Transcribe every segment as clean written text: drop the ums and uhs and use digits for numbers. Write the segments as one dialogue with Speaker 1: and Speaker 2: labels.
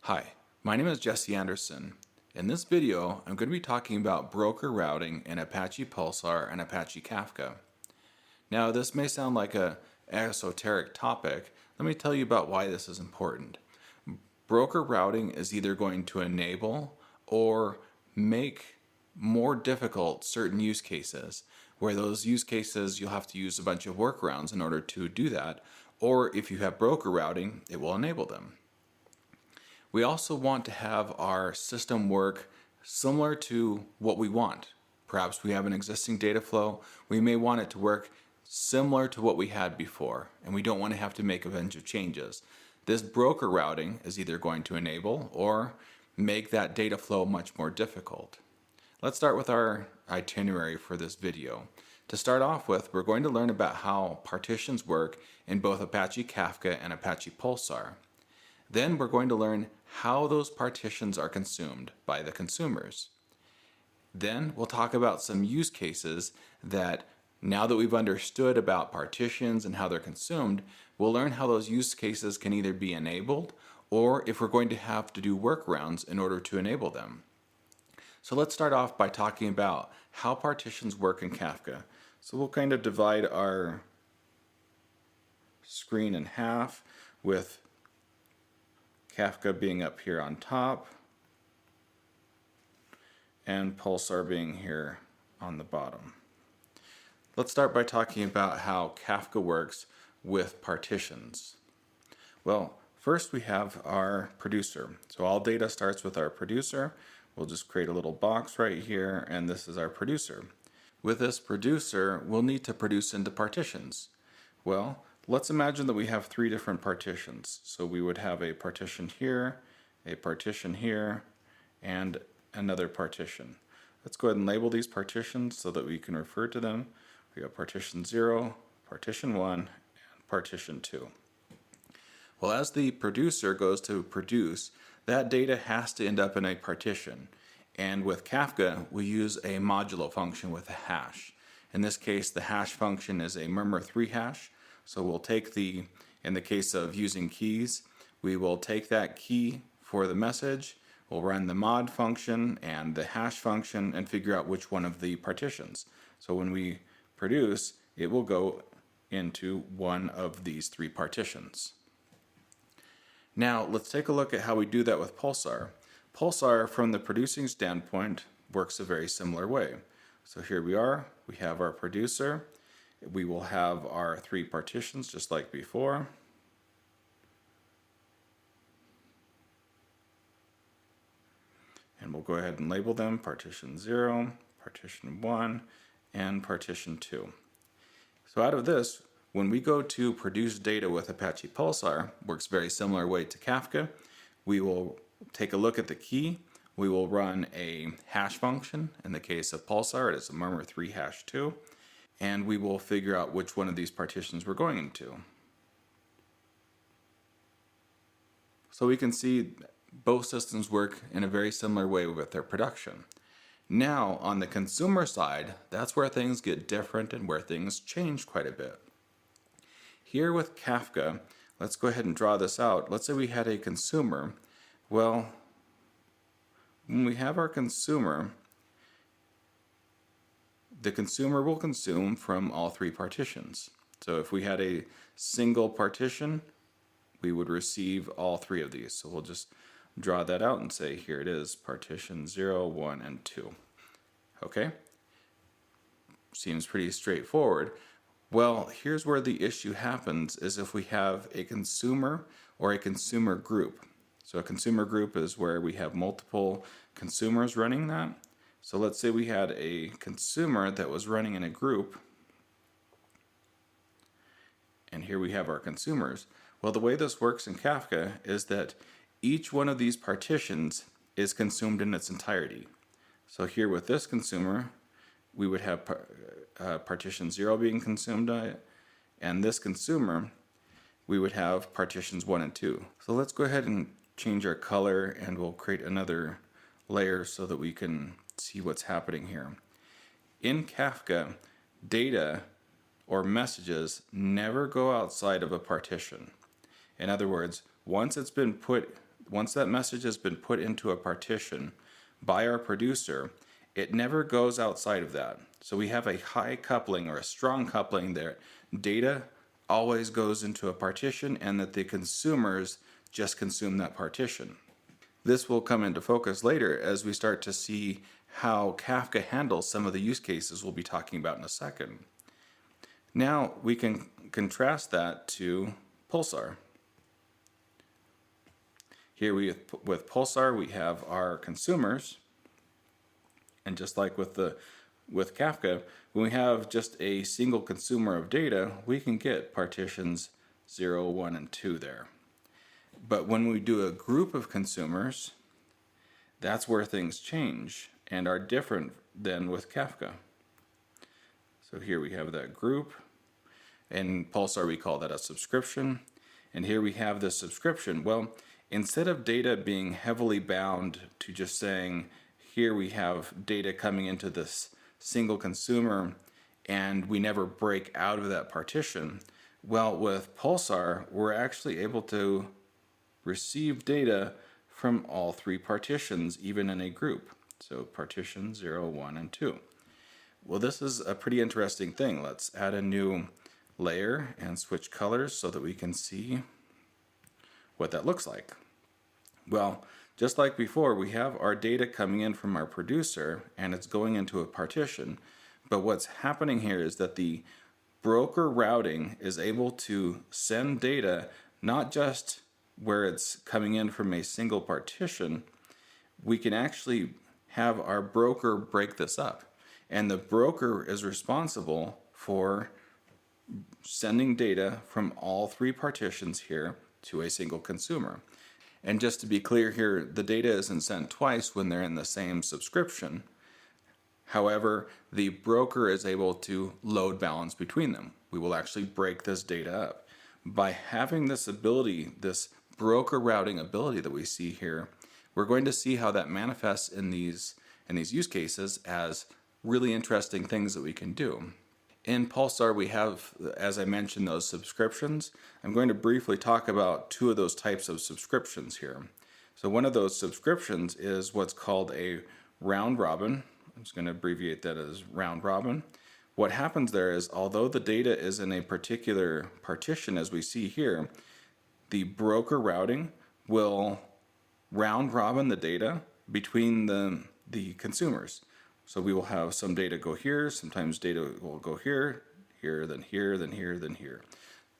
Speaker 1: Hi, my name is Jesse Anderson. In this video, I'm going to be talking about broker routing in Apache Pulsar and Apache Kafka. Now, this may sound like an esoteric topic. Let me tell you about why this is important. Broker routing is either going to enable or make more difficult certain use cases, where those use cases you'll have to use a bunch of workarounds in order to do that, or if you have broker routing, it will enable them. We also want to have our system work similar to what we want. Perhaps we have an existing data flow. We may want it to work similar to what we had before, and we don't want to have to make a bunch of changes. This broker routing is either going to enable or make that data flow much more difficult. Let's start with our itinerary for this video. To start off with, we're going to learn about how partitions work in both Apache Kafka and Apache Pulsar. Then we're going to learn how those partitions are consumed by the consumers. Then we'll talk about some use cases that, now that we've understood about partitions and how they're consumed, we'll learn how those use cases can either be enabled or if we're going to have to do workarounds in order to enable them. So let's start off by talking about how partitions work in Kafka. So we'll kind of divide our screen in half, with Kafka being up here on top and Pulsar being here on the bottom. Let's start by talking about how Kafka works with partitions. Well, first we have our producer. So all data starts with our producer. We'll just create a little box right here, and this is our producer. With this producer, we'll need to produce into partitions. Well, let's imagine that we have three different partitions. So we would have a partition here, and another partition. Let's go ahead and label these partitions so that we can refer to them. We have partition 0, partition 1, and partition 2. Well, as the producer goes to produce, that data has to end up in a partition. And with Kafka, we use a modulo function with a hash. In this case, the hash function is a murmur3 hash. So we'll take in the case of using keys, we will take that key for the message, we'll run the mod function and the hash function and figure out which one of the partitions. So when we produce, it will go into one of these three partitions. Now let's take a look at how we do that with Pulsar. Pulsar, from the producing standpoint, works a very similar way. So here we are, we have our producer. We will have our three partitions just like before. And we'll go ahead and label them partition 0, partition 1, and partition 2. So out of this, when we go to produce data with Apache Pulsar, works very similar way to Kafka. We will take a look at the key. We will run a hash function. In the case of Pulsar, it is a murmur3 hash 2. And we will figure out which one of these partitions we're going into. So we can see both systems work in a very similar way with their production. Now, on the consumer side, that's where things get different and where things change quite a bit. Here with Kafka, let's go ahead and draw this out. Let's say we had a consumer. Well, when we have our consumer, the consumer will consume from all three partitions. So if we had a single partition, we would receive all three of these. So we'll just draw that out and say, here it is, partition 0, 1, and 2. Okay? Seems pretty straightforward. Well, here's where the issue happens, is if we have a consumer or a consumer group. So a consumer group is where we have multiple consumers running that. So let's say we had a consumer that was running in a group, and here we have our consumers. Well, the way this works in Kafka is that each one of these partitions is consumed in its entirety. So here with this consumer, we would have partition 0 being consumed, and this consumer, we would have partitions 1 and 2. So let's go ahead and change our color, and we'll create another layer so that we can see what's happening here. In Kafka, data or messages never go outside of a partition. In other words, once it's been put once that message has been put into a partition by our producer, it never goes outside of that. So we have a high coupling or a strong coupling there. Data always goes into a partition and that the consumers just consume that partition. This will come into focus later as we start to see how Kafka handles some of the use cases we'll be talking about in a second. Now we can contrast that to Pulsar. Here with Pulsar we have our consumers, and just like with Kafka, when we have just a single consumer of data, we can get partitions 0, 1, and 2 there. But when we do a group of consumers, that's where things change and are different than with Kafka. So here we have that group. In Pulsar we call that a subscription. And here we have this subscription. Well, instead of data being heavily bound to just saying, here we have data coming into this single consumer and we never break out of that partition, well, with Pulsar, we're actually able to receive data from all 3 partitions, even in a group. So partition 0, 1, and 2. Well, this is a pretty interesting thing. Let's add a new layer and switch colors so that we can see what that looks like. Well, just like before, we have our data coming in from our producer and it's going into a partition. But what's happening here is that the broker routing is able to send data not just where it's coming in from a single partition. We can actually have our broker break this up. And the broker is responsible for sending data from all 3 partitions here to a single consumer. And just to be clear here, the data isn't sent twice when they're in the same subscription. However, the broker is able to load balance between them. We will actually break this data up. By having this ability, this broker routing ability that we see here, we're going to see how that manifests in these use cases as really interesting things that we can do. In Pulsar, we have, as I mentioned, those subscriptions. I'm going to briefly talk about 2 of those types of subscriptions here. So one of those subscriptions is what's called a round robin. I'm just going to abbreviate that as round robin. What happens there is, although the data is in a particular partition, as we see here, the broker routing will round robin the data between the consumers. So we will have some data go here, sometimes data will go here, then here, then here, then here.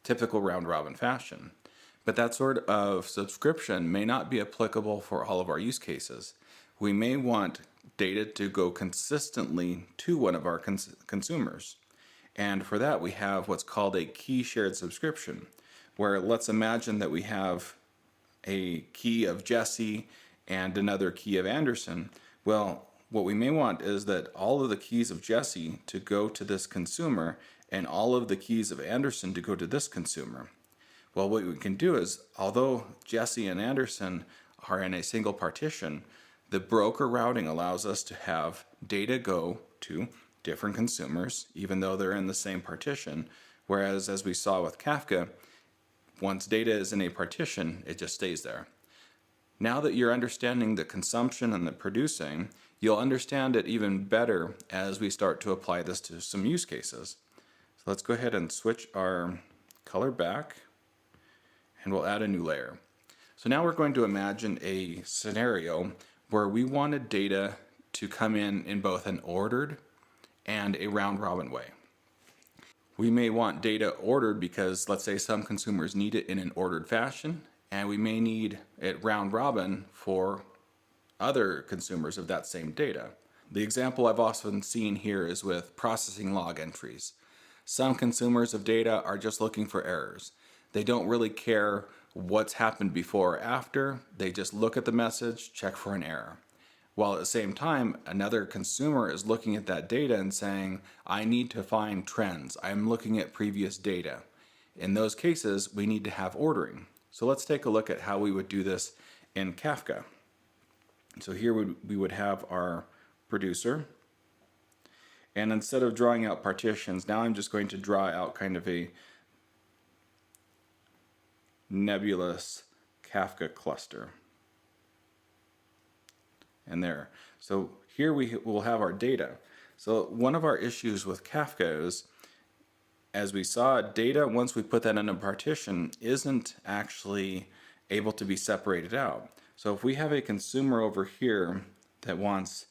Speaker 1: Typical round robin fashion. But that sort of subscription may not be applicable for all of our use cases. We may want data to go consistently to one of our consumers. And for that we have what's called a key shared subscription, where let's imagine that we have a key of Jesse and another key of Anderson. Well, what we may want is that all of the keys of Jesse to go to this consumer and all of the keys of Anderson to go to this consumer. Well, what we can do is, although Jesse and Anderson are in a single partition, the broker routing allows us to have data go to different consumers, even though they're in the same partition. Whereas, as we saw with Kafka, once data is in a partition, it just stays there. Now that you're understanding the consumption and the producing, you'll understand it even better as we start to apply this to some use cases. So let's go ahead and switch our color back, and we'll add a new layer. So now we're going to imagine a scenario where we wanted data to come in both an ordered and a round robin way. We may want data ordered because, let's say, some consumers need it in an ordered fashion, and we may need it round robin for other consumers of that same data. The example I've often seen here is with processing log entries. Some consumers of data are just looking for errors. They don't really care what's happened before or after. They just look at the message, check for an error. While at the same time, another consumer is looking at that data and saying, I need to find trends. I'm looking at previous data. In those cases, we need to have ordering. So let's take a look at how we would do this in Kafka. So here we would have our producer, and instead of drawing out partitions, now I'm just going to draw out kind of a nebulous Kafka cluster. and there. So here we will have our data. So one of our issues with Kafka is, as we saw, data, once we put that in a partition, isn't actually able to be separated out. So if we have a consumer over here that wants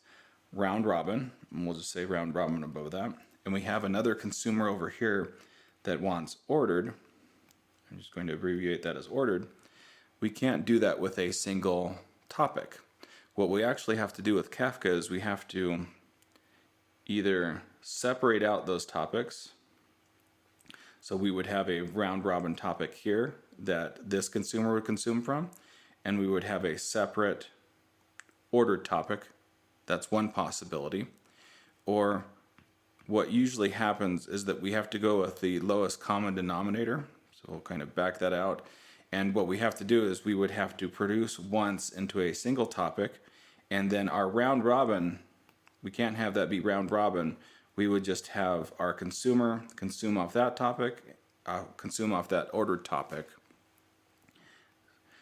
Speaker 1: round robin, and we'll just say round robin above that, and we have another consumer over here that wants ordered, I'm just going to abbreviate that as ordered, we can't do that with a single topic. What we actually have to do with Kafka is we have to either separate out those topics. So we would have a round robin topic here that this consumer would consume from, and we would have a separate ordered topic. That's one possibility. Or what usually happens is that we have to go with the lowest common denominator. So we'll kind of back that out. And what we have to do is we would have to produce once into a single topic, and then our round robin, we can't have that be round robin. We would just have our consumer consume off that topic, consume off that ordered topic.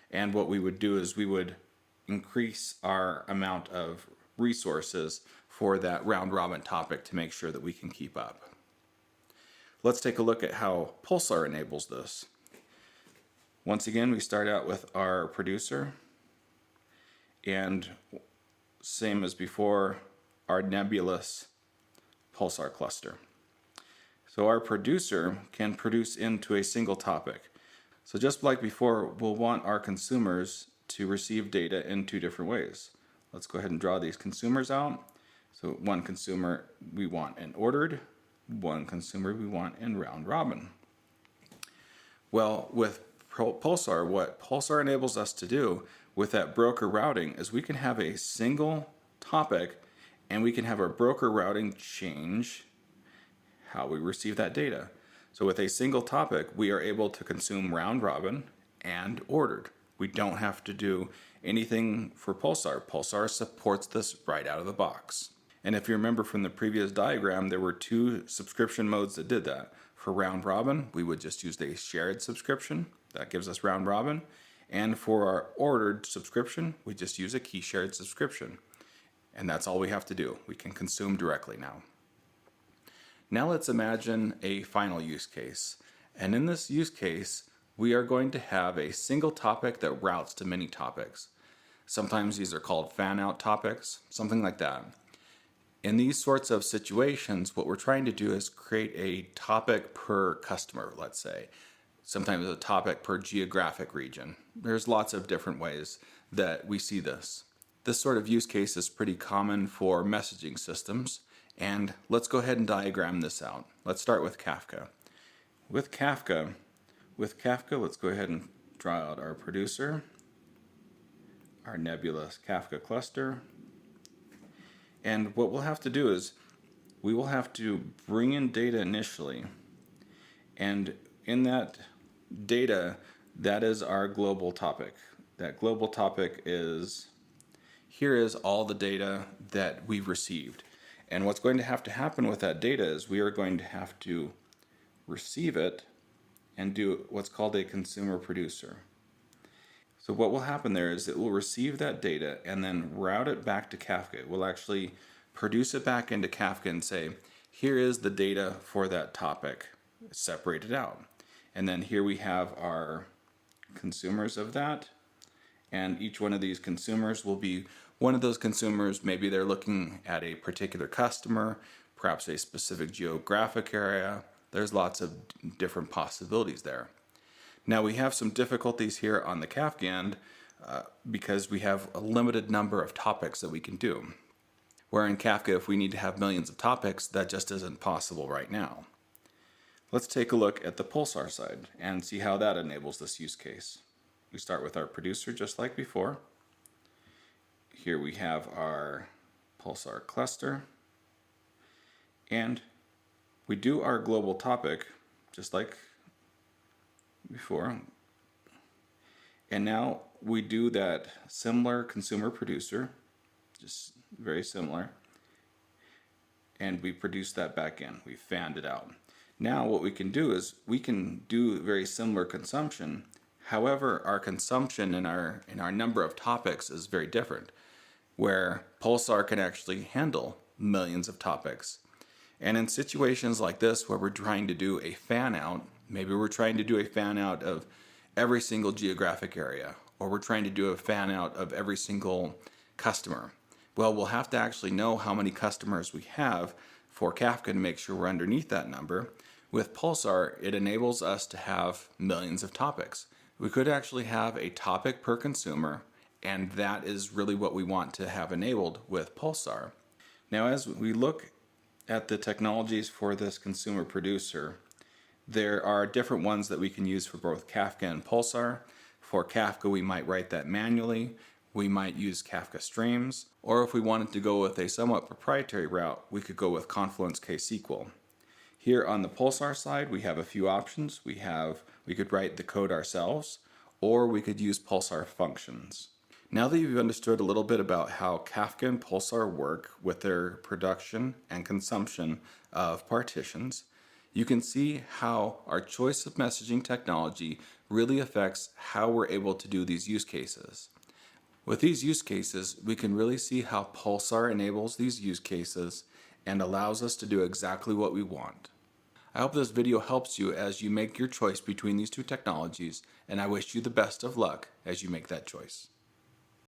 Speaker 1: And what we would do is we would increase our amount of resources for that round robin topic to make sure that we can keep up. Let's take a look at how Pulsar enables this. Once again, we start out with our producer, and same as before, our nebulous Pulsar cluster. So our producer can produce into a single topic. So just like before, we'll want our consumers to receive data in two different ways. Let's go ahead and draw these consumers out. So one consumer we want in ordered, one consumer we want in round robin. Well, with Pulsar, what Pulsar enables us to do with that broker routing is we can have a single topic, and we can have our broker routing change how we receive that data. So with a single topic, we are able to consume round robin and ordered. We don't have to do anything for Pulsar. Pulsar supports this right out of the box. And if you remember from the previous diagram, there were two subscription modes that did that. For round robin, we would just use a shared subscription. That gives us round robin. And for our ordered subscription, we just use a key shared subscription. And that's all we have to do. We can consume directly now. Now let's imagine a final use case. And in this use case, we are going to have a single topic that routes to many topics. Sometimes these are called fan-out topics, something like that. In these sorts of situations, what we're trying to do is create a topic per customer, let's say. Sometimes a topic per geographic region. There's lots of different ways that we see this. This sort of use case is pretty common for messaging systems, and let's go ahead and diagram this out. Let's start with Kafka. With Kafka, let's go ahead and draw out our producer, our nebulous Kafka cluster, and what we'll have to do is we will have to bring in data initially, and in that data, that is our global topic. That global topic is, here is all the data that we've received. And what's going to happen with that data is we are going to have to receive it and do what's called a consumer producer. So what will happen there is it will receive that data and then route it back to Kafka. It will actually produce it back into Kafka and say, here is the data for that topic, separate it out. And then here we have our consumers of that, and each one of these consumers will be one of those consumers. Maybe they're looking at a particular customer, perhaps a specific geographic area. There's lots of different possibilities there. Now we have some difficulties here on the Kafka end because we have a limited number of topics that we can do. Where in Kafka, if we need to have millions of topics, that just isn't possible right now. Let's take a look at the Pulsar side and see how that enables this use case. We start with our producer just like before. Here we have our Pulsar cluster, and we do our global topic just like before. And now we do that similar consumer producer, just very similar, and we produce that back in. We fanned it out. Now what we can do is we can do very similar consumption. However, our consumption in our number of topics is very different. where Pulsar can actually handle millions of topics. And in situations like this where we're trying to do a fan out, maybe we're trying to do a fan out of every single geographic area, or we're trying to do a fan out of every single customer. Well, we'll have to actually know how many customers we have for Kafka to make sure we're underneath that number. With Pulsar, it enables us to have millions of topics. We could actually have a topic per consumer, and that is really what we want to have enabled with Pulsar. Now, as we look at the technologies for this consumer producer, there are different ones that we can use for both Kafka and Pulsar. For Kafka, we might write that manually. We might use Kafka streams, or if we wanted to go with a somewhat proprietary route, we could go with Confluence KSQL. Here on the Pulsar side, we have a few options. We could write the code ourselves, or we could use Pulsar functions. Now that you've understood a little bit about how Kafka and Pulsar work with their production and consumption of partitions, you can see how our choice of messaging technology really affects how we're able to do these use cases. With these use cases, we can really see how Pulsar enables these use cases and allows us to do exactly what we want. I hope this video helps you as you make your choice between these two technologies, and I wish you the best of luck as you make that choice.